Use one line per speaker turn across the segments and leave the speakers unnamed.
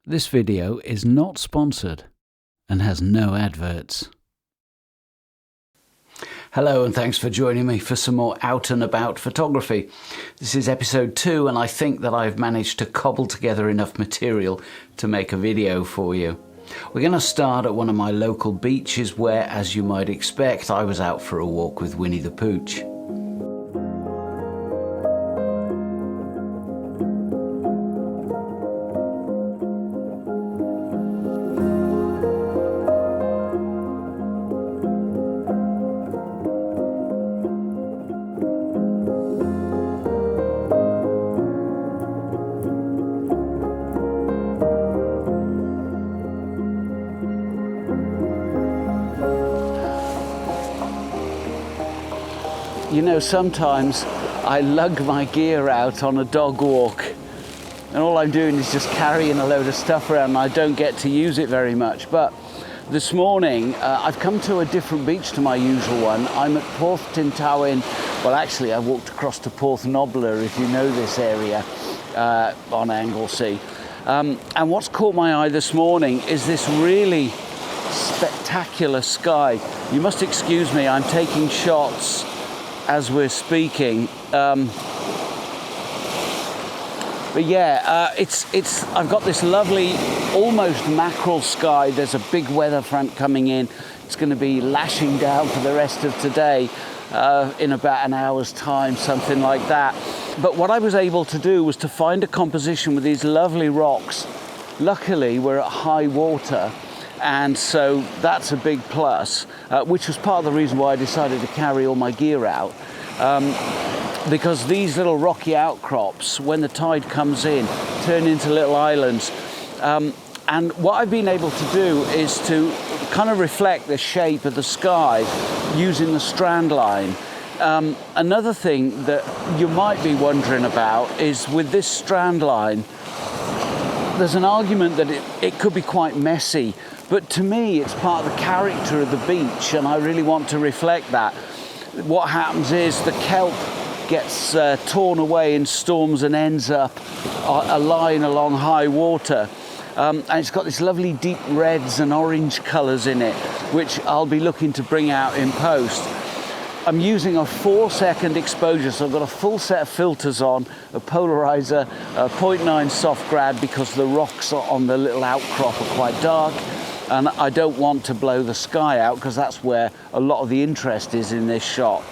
This video is not sponsored and has no adverts. Hello and thanks for joining me for some more out and about photography. This is episode 2 and I think that I've managed to cobble together enough material to make a video for you. We're going to start at one of my local beaches where, as you might expect, I was out for a walk with Winnie the Pooch. You know, sometimes I lug my gear out on a dog walk and all I'm doing is just carrying a load of stuff around and I don't get to use it very much. But this morning I've come to a different beach to my usual one. I'm at Porth Tintawin. Well, actually I walked across to Porth Nobler, if you know this area, on Anglesey. And what's caught my eye this morning is this really spectacular sky. You must excuse me, I'm taking shots as we're speaking, but yeah, I've got this lovely, almost mackerel sky. There's a big weather front coming in. It's going to be lashing down for the rest of today, in about an hour's time, something like that. But what I was able to do was to find a composition with these lovely rocks. Luckily, we're at high water, and so that's a big plus, which was part of the reason why I decided to carry all my gear out, because these little rocky outcrops, when the tide comes in, turn into little islands. And what I've been able to do is to kind of reflect the shape of the sky using the strand line. Another thing that you might be wondering about is with this strand line, there's an argument that it could be quite messy. But to me, it's part of the character of the beach, and I really want to reflect that. What happens is the kelp gets torn away in storms and ends up a line along high water. And it's got this lovely deep reds and orange colours in it, which I'll be looking to bring out in post. I'm using a 4-second exposure, so I've got a full set of filters on, a polarizer, a 0.9 soft grad, because the rocks on the little outcrop are quite dark. And I don't want to blow the sky out because that's where a lot of the interest is in this shot.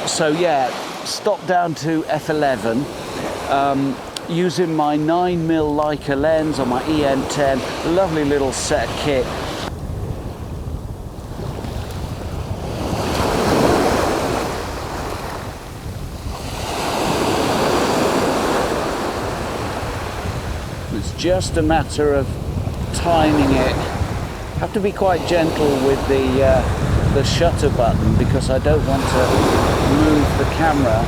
So yeah, stop down to f11, using my 9mm Leica lens on my EN10, lovely little set kit. It's just a matter of timing it. Have to be quite gentle with the shutter button because I don't want to move the camera.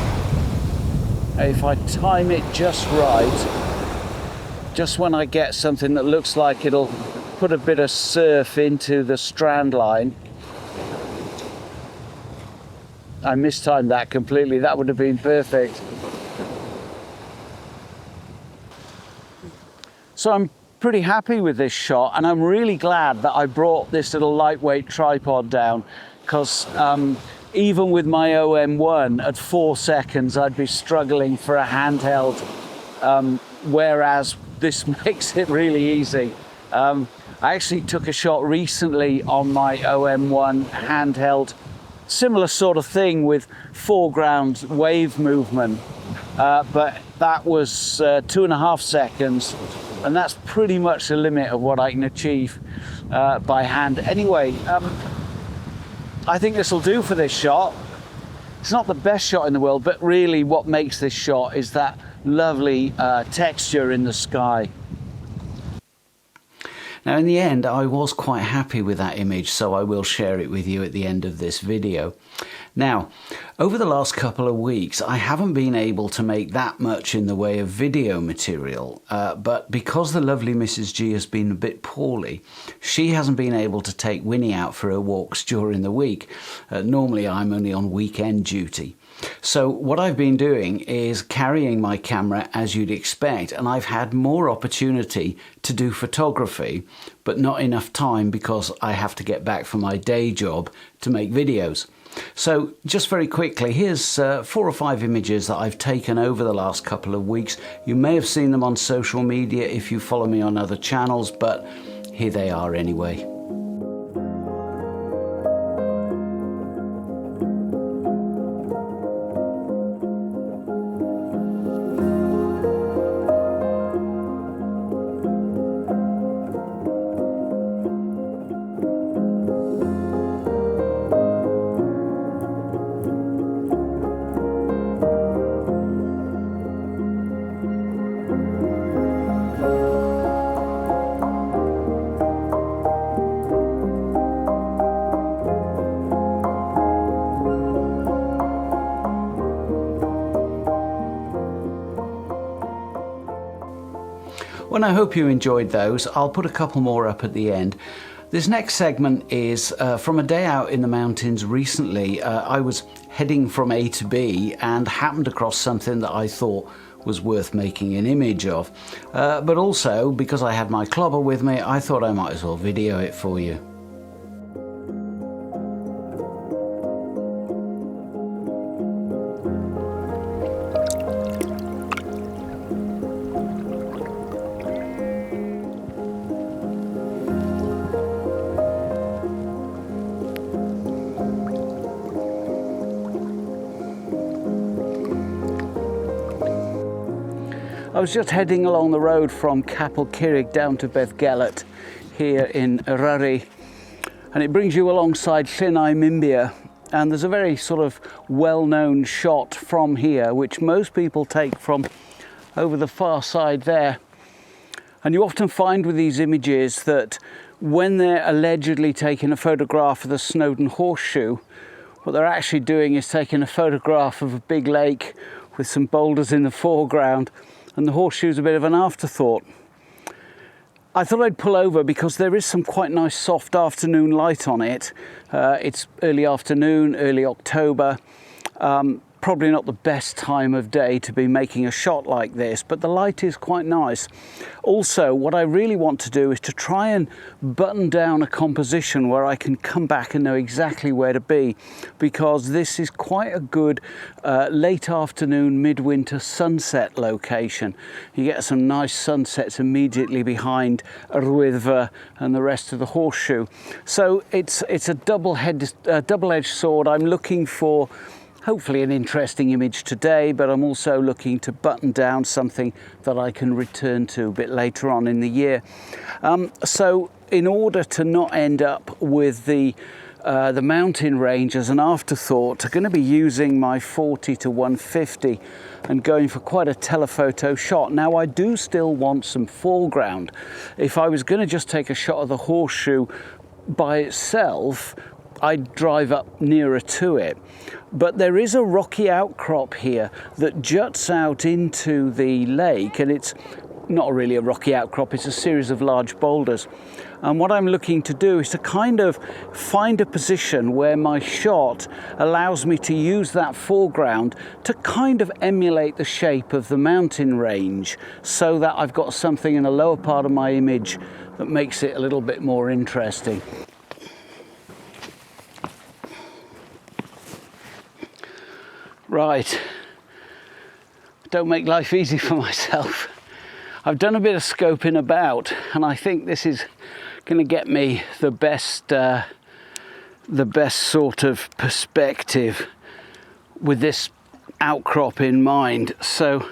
If I time it just right, just when I get something that looks like it'll put a bit of surf into the strand line. I mistimed that completely. That would have been perfect. So I'm pretty happy with this shot, and I'm really glad that I brought this little lightweight tripod down, because even with my OM1 at 4 seconds I'd be struggling for a handheld, whereas this makes it really easy. I actually took a shot recently on my OM1 handheld, similar sort of thing with foreground wave movement, but that was 2.5 seconds. And that's pretty much the limit of what I can achieve by hand. Anyway, I think this will do for this shot. It's not the best shot in the world, but really what makes this shot is that lovely texture in the sky. Now, in the end, I was quite happy with that image, so I will share it with you at the end of this video. Now, over the last couple of weeks, I haven't been able to make that much in the way of video material, but because the lovely Mrs. G has been a bit poorly, she hasn't been able to take Winnie out for her walks during the week. Normally, I'm only on weekend duty. So what I've been doing is carrying my camera as you'd expect, and I've had more opportunity to do photography, but not enough time because I have to get back for my day job to make videos. So just very quickly, here's 4 or 5 images that I've taken over the last couple of weeks. You may have seen them on social media if you follow me on other channels, but here they are anyway. Well, I hope you enjoyed those. I'll put a couple more up at the end. This next segment is from a day out in the mountains recently. I was heading from A to B and happened across something that I thought was worth making an image of. But also, because I had my clobber with me, I thought I might as well video it for you. I was just heading along the road from Capel Curig down to Bethgelert here in Eryri, and it brings you alongside Llyn Mimbia, and there's a very sort of well-known shot from here which most people take from over the far side there. And you often find with these images that when they're allegedly taking a photograph of the Snowdon Horseshoe, what they're actually doing is taking a photograph of a big lake with some boulders in the foreground, and the horseshoe's a bit of an afterthought. I thought I'd pull over because there is some quite nice soft afternoon light on it. It's early afternoon, early October. Probably not the best time of day to be making a shot like this, but the light is quite nice. Also, what I really want to do is to try and button down a composition where I can come back and know exactly where to be, because this is quite a good late afternoon, midwinter sunset location. You get some nice sunsets immediately behind Eryri and the rest of the horseshoe. So it's a double-edged sword. I'm looking for hopefully an interesting image today, but I'm also looking to button down something that I can return to a bit later on in the year. So in order to not end up with the mountain range as an afterthought, I'm going to be using my 40 to 150 and going for quite a telephoto shot. Now, I do still want some foreground. If I was going to just take a shot of the horseshoe by itself, I'd drive up nearer to it. But there is a rocky outcrop here that juts out into the lake, and it's not really a rocky outcrop, it's a series of large boulders. And what I'm looking to do is to kind of find a position where my shot allows me to use that foreground to kind of emulate the shape of the mountain range, so that I've got something in the lower part of my image that makes it a little bit more interesting. Right, don't make life easy for myself. I've done a bit of scoping about, and I think this is going to get me the best sort of perspective with this outcrop in mind. So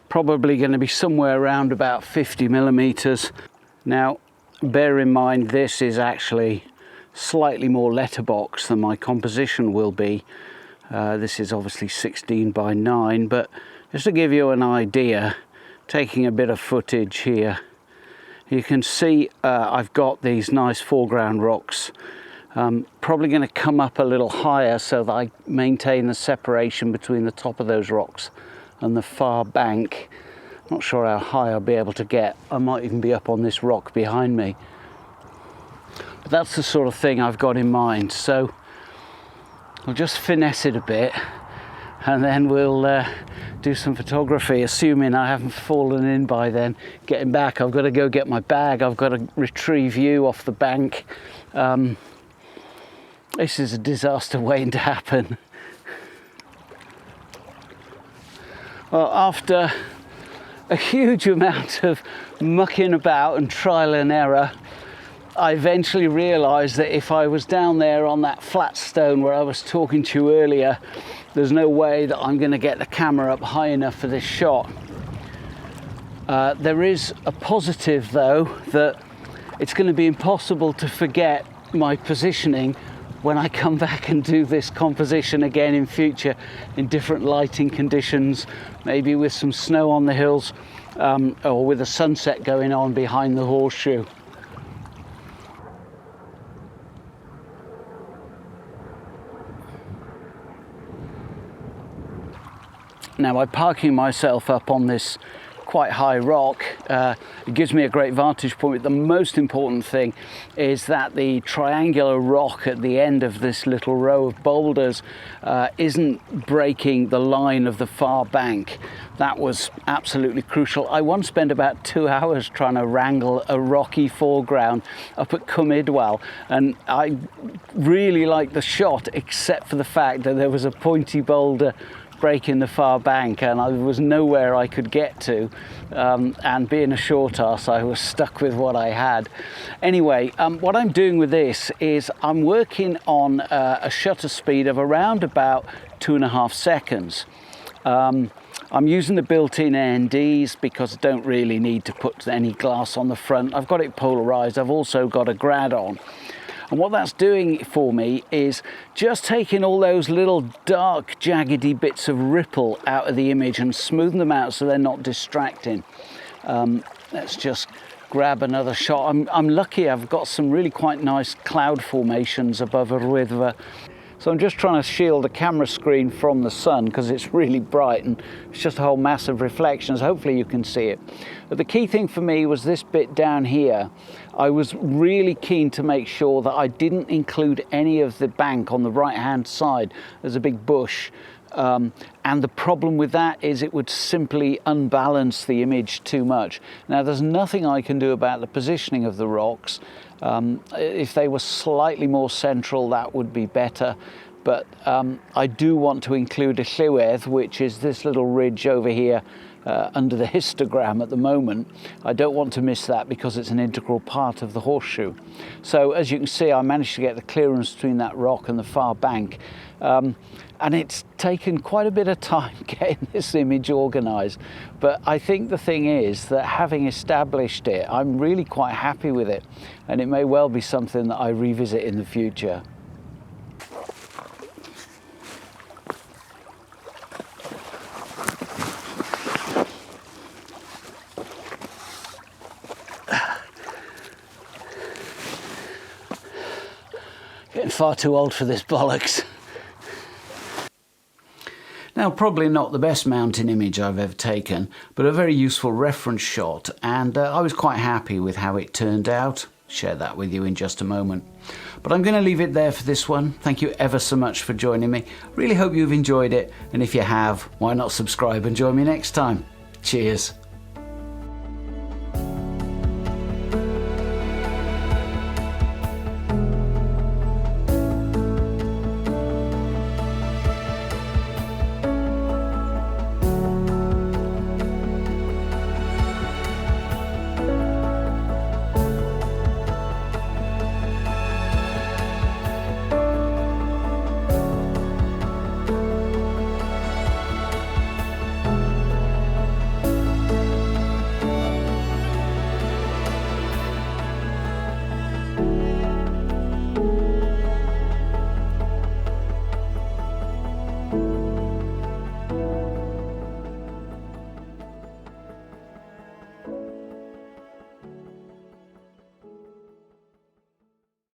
probably going to be somewhere around about 50 millimeters. Now, bear in mind this is actually slightly more letterbox than my composition will be. This is obviously 16 by 9, but just to give you an idea, taking a bit of footage here, you can see I've got these nice foreground rocks. Probably going to come up a little higher so that I maintain the separation between the top of those rocks and the far bank. Not sure how high I'll be able to get. I might even be up on this rock behind me. But that's the sort of thing I've got in mind. So I'll just finesse it a bit, and then we'll do some photography, assuming I haven't fallen in by then. Getting back, I've got to go get my bag. I've got to retrieve you off the bank. This is a disaster waiting to happen. Well, after a huge amount of mucking about and trial and error, I eventually realised that if I was down there on that flat stone where I was talking to you earlier, there's no way that I'm going to get the camera up high enough for this shot. There is a positive though, that it's going to be impossible to forget my positioning when I come back and do this composition again in future, in different lighting conditions, maybe with some snow on the hills, or with a sunset going on behind the horseshoe. Now, by parking myself up on this quite high rock, it gives me a great vantage point. The most important thing is that the triangular rock at the end of this little row of boulders isn't breaking the line of the far bank. That was absolutely crucial. I once spent about 2 hours trying to wrangle a rocky foreground up at Cumidwell, and I really liked the shot, except for the fact that there was a pointy boulder breaking the far bank and there was nowhere I could get to, and being a short ass, I was stuck with what I had. Anyway, what I'm doing with this is I'm working on a shutter speed of around about 2.5 seconds. I'm using the built-in NDs because I don't really need to put any glass on the front. I've got it polarized. I've also got a grad on. And what that's doing for me is just taking all those little dark, jaggedy bits of ripple out of the image and smoothing them out so they're not distracting. Let's just grab another shot. I'm lucky I've got some really quite nice cloud formations above Eryri. So I'm just trying to shield the camera screen from the sun because it's really bright and it's just a whole mass of reflections. Hopefully you can see it. But the key thing for me was this bit down here. I was really keen to make sure that I didn't include any of the bank on the right hand side. There's a big bush. And the problem with that is it would simply unbalance the image too much. Now, there's nothing I can do about the positioning of the rocks. If they were slightly more central, that would be better. But I do want to include a lliwedd, which is this little ridge over here under the histogram at the moment. I don't want to miss that because it's an integral part of the horseshoe. So as you can see, I managed to get the clearance between that rock and the far bank. And it's taken quite a bit of time getting this image organised. But I think the thing is that having established it, I'm really quite happy with it. And it may well be something that I revisit in the future. Getting far too old for this bollocks. Now, probably not the best mountain image I've ever taken, but a very useful reference shot, and I was quite happy with how it turned out. Share that with you in just a moment. But I'm going to leave it there for this one. Thank you ever so much for joining me. Really hope you've enjoyed it, and if you have, why not subscribe and join me next time. Cheers.